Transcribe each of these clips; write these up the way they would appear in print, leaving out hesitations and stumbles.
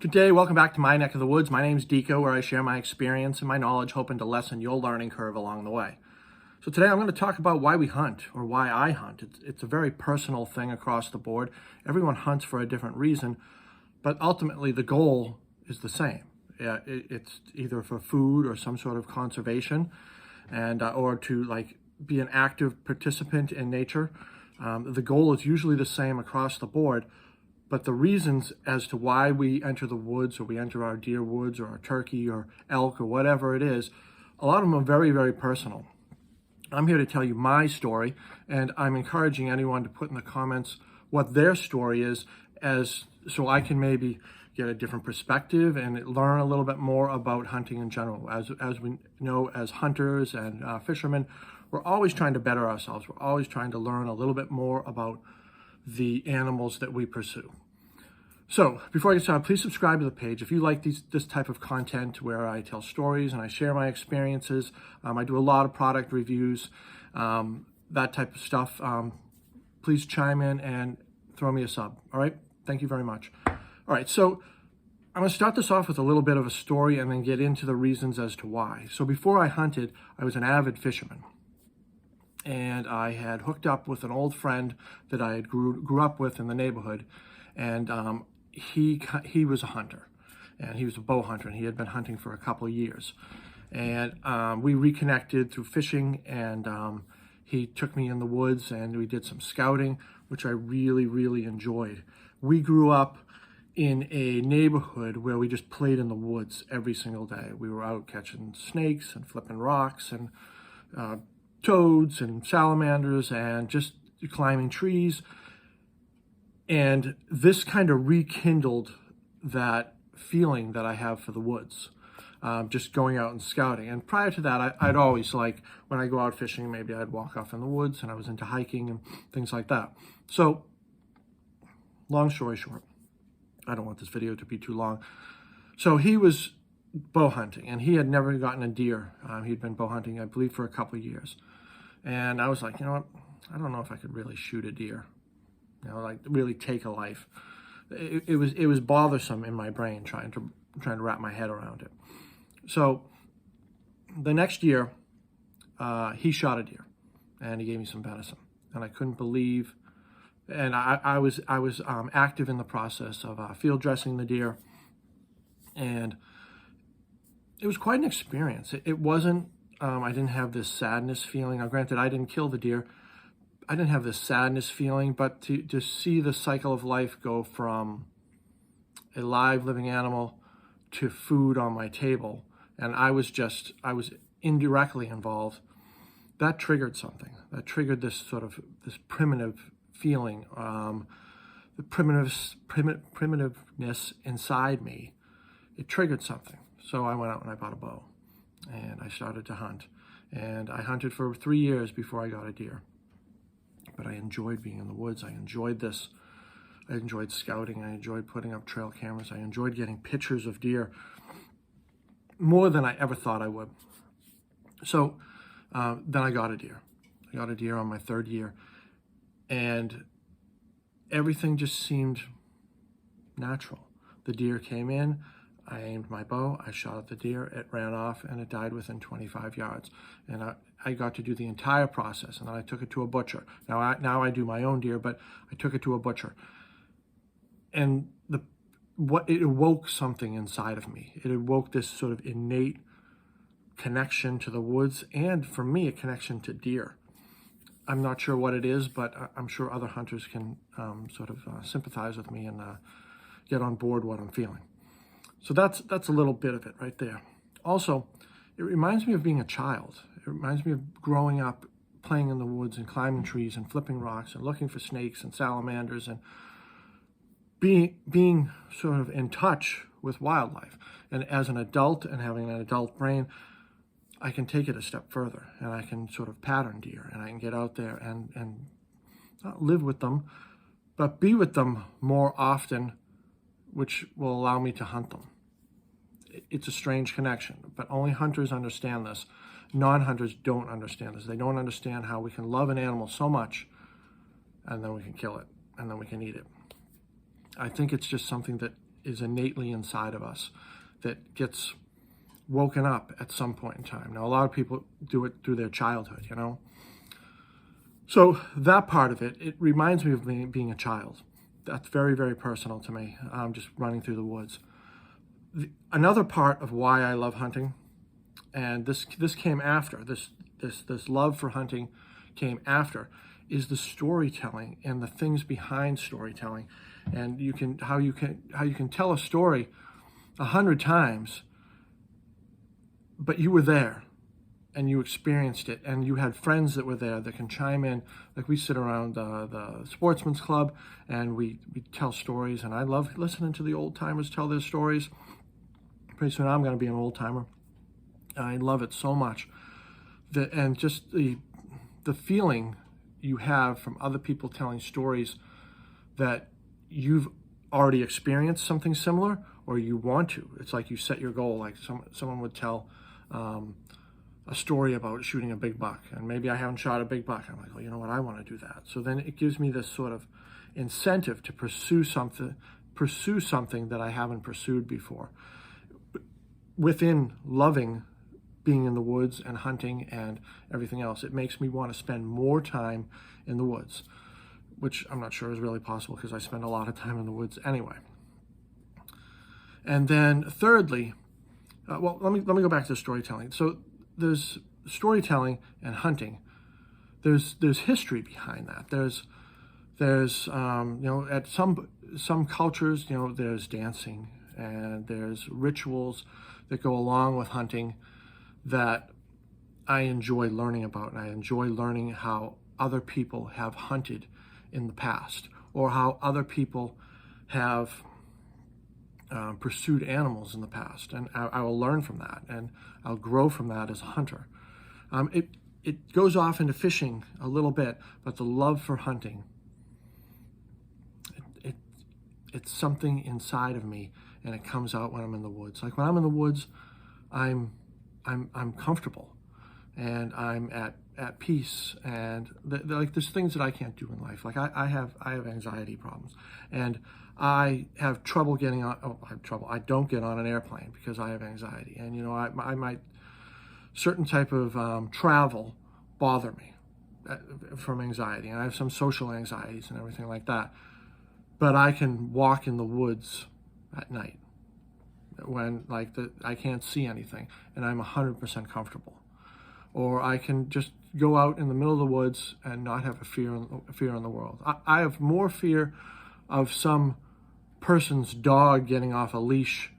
Good day, welcome back to My Neck of the Woods. My name's Deco, where I share my experience and my knowledge, hoping to lessen your learning curve along the way. So today I'm going to talk about why we hunt, or why I hunt. It's a very personal thing across the board. Everyone hunts for a different reason, but ultimately the goal is the same. It's either for food or some sort of conservation, and or to be an active participant in nature. The goal is usually the same across the board. But the reasons as to why we enter the woods, or we enter our deer woods, or our turkey, or elk, or whatever it is, a lot of them are very, very personal. I'm here to tell you my story, and I'm encouraging anyone to put in the comments what their story is, so I can maybe get a different perspective and learn a little bit more about hunting in general. As we know, as hunters and fishermen, we're always trying to better ourselves. We're always trying to learn a little bit more about the animals that we pursue. So before I get started, please subscribe to the page. If you like this type of content where I tell stories and I share my experiences, I do a lot of product reviews, that type of stuff, please chime in and throw me a sub. All right, thank you very much. All right, so I'm going to start this off with a little bit of a story and then get into the reasons as to why. So before I hunted, I was an avid fisherman. And I had hooked up with an old friend that I had grew up with in the neighborhood, and he was a hunter, and he was a bow hunter, and he had been hunting for a couple of years. And we reconnected through fishing, and he took me in the woods, and we did some scouting, which I really, really enjoyed. We grew up in a neighborhood where we just played in the woods every single day. We were out catching snakes and flipping rocks and toads and salamanders and just climbing trees. And this kind of rekindled that feeling that I have for the woods, just going out and scouting. And prior to that, I'd always, when I go out fishing, maybe I'd walk off in the woods, and I was into hiking and things like that. So long story short, I don't want this video to be too long. So he was bow hunting, and he had never gotten a deer. He'd been bow hunting, I believe, for a couple of years. And I was like, you know what? I don't know if I could really shoot a deer, really take a life. It was bothersome in my brain trying to wrap my head around it. So the next year, he shot a deer, and he gave me some venison, and I couldn't believe. And I was active in the process of field dressing the deer, and it was quite an experience. It wasn't. I didn't have this sadness feeling. Now, granted, I didn't kill the deer. I didn't have this sadness feeling, but to see the cycle of life go from a live living animal to food on my table, and I was indirectly involved, that triggered something. That triggered this primitive feeling, the primitiveness inside me. It triggered something. So I went out and I bought a bow, and I started to hunt. And I hunted for 3 years before I got a deer. But I enjoyed being in the woods. I enjoyed this. I enjoyed scouting. I enjoyed putting up trail cameras. I enjoyed getting pictures of deer more than I ever thought I would. So then I got a deer. I got a deer on my 3rd year. And everything just seemed natural. The deer came in. I aimed my bow, I shot at the deer, it ran off, and it died within 25 yards. And I got to do the entire process, and then I took it to a butcher. Now I do my own deer, but I took it to a butcher. And it awoke something inside of me. It awoke this sort of innate connection to the woods, and for me, a connection to deer. I'm not sure what it is, but I'm sure other hunters can sympathize with me and get on board what I'm feeling. So that's a little bit of it right there. Also, it reminds me of being a child. It reminds me of growing up, playing in the woods and climbing trees and flipping rocks and looking for snakes and salamanders and being sort of in touch with wildlife. And as an adult and having an adult brain, I can take it a step further, and I can sort of pattern deer, and I can get out there and not live with them, but be with them more often, which will allow me to hunt them. It's a strange connection, but only hunters understand this. Non-hunters don't understand this. They don't understand how we can love an animal so much, and then we can kill it, and then we can eat it. I think it's just something that is innately inside of us that gets woken up at some point in time. Now, a lot of people do it through their childhood, you know. So that part of it, it reminds me of me being a child. That's very, very personal to me. Just running through the woods. Another part of why I love hunting, and this came after this love for hunting came after, is the storytelling and the things behind storytelling, and how you can tell a story 100 times, but you were there and you experienced it, and you had friends that were there that can chime in. Like, we sit around the sportsman's club and we tell stories, and I love listening to the old timers tell their stories. Pretty soon I'm going to be an old timer. I love it so much. And just the feeling you have from other people telling stories that you've already experienced something similar, or you want to. It's like you set your goal. Like someone would tell a story about shooting a big buck, and maybe I haven't shot a big buck. I'm like, well, you know what? I want to do that. So then it gives me this sort of incentive to pursue something that I haven't pursued before. Within loving being in the woods and hunting and everything else, it makes me want to spend more time in the woods, which I'm not sure is really possible because I spend a lot of time in the woods anyway. And then thirdly, well, let me go back to storytelling. So there's storytelling and hunting. There's history behind that. There's at some cultures, there's dancing and there's rituals that go along with hunting that I enjoy learning about, and I enjoy learning how other people have hunted in the past, or how other people have pursued animals in the past, and I will learn from that, and I'll grow from that as a hunter. It goes off into fishing a little bit, but the love for hunting, it's something inside of me, and it comes out when I'm in the woods. Like, when I'm in the woods, I'm comfortable, and I'm at peace, and there's things that I can't do in life. Like, I have anxiety problems, and I have trouble getting on. Oh, I have trouble. I don't get on an airplane because I have anxiety, and I might certain type of travel bother me from anxiety, and I have some social anxieties and everything like that. But I can walk in the woods at night when I can't see anything, and I'm 100% comfortable. Or I can just go out in the middle of the woods and not have a fear in the world. I have more fear of some person's dog getting off a leash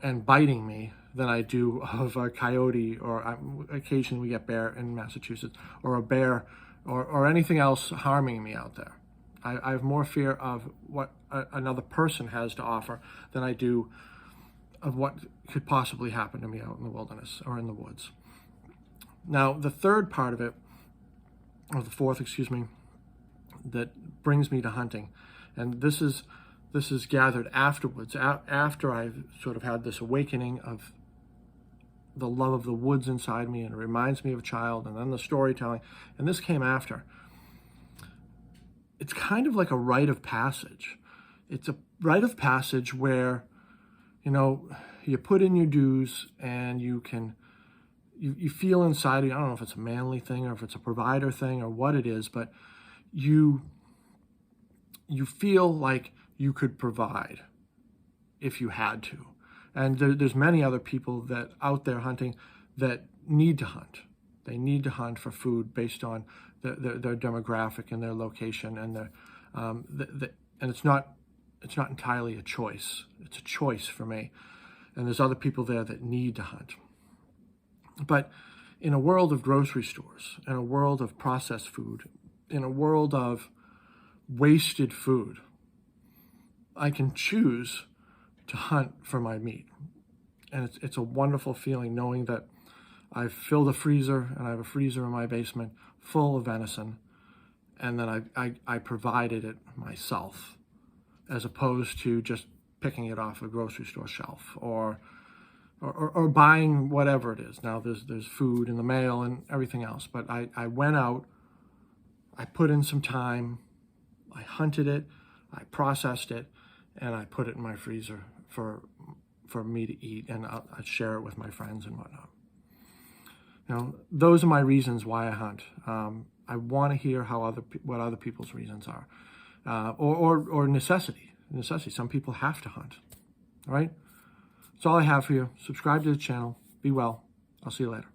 and biting me than I do of a coyote, or occasionally we get bear in Massachusetts, or a bear, or anything else harming me out there. I have more fear of what another person has to offer than I do of what could possibly happen to me out in the wilderness or in the woods. Now, the third part of it, or the fourth, that brings me to hunting, and this is gathered afterwards, after I've sort of had this awakening of the love of the woods inside me, and it reminds me of a child, and then the storytelling, and this came after. It's kind of like a rite of passage. It's a rite of passage where, you put in your dues, and you feel inside of you, I don't know if it's a manly thing or if it's a provider thing or what it is, but you feel like you could provide if you had to. And there's many other people that out there hunting that need to hunt. They need to hunt for food based on their demographic and their location, and and it's not entirely a choice. It's a choice for me. And there's other people there that need to hunt. But in a world of grocery stores, in a world of processed food, in a world of wasted food, I can choose to hunt for my meat. And it's a wonderful feeling knowing that I've filled a freezer, and I have a freezer in my basement full of venison, and then I provided it myself, as opposed to just picking it off a grocery store shelf or buying whatever it is. Now there's food in the mail and everything else, but I went out, I put in some time, I hunted it, I processed it, and I put it in my freezer for me to eat, and I share it with my friends and whatnot. Those are my reasons why I hunt. I want to hear what other people's reasons are, or necessity. Some people have to hunt. All right. That's all I have for you. Subscribe to the channel. Be well. I'll see you later.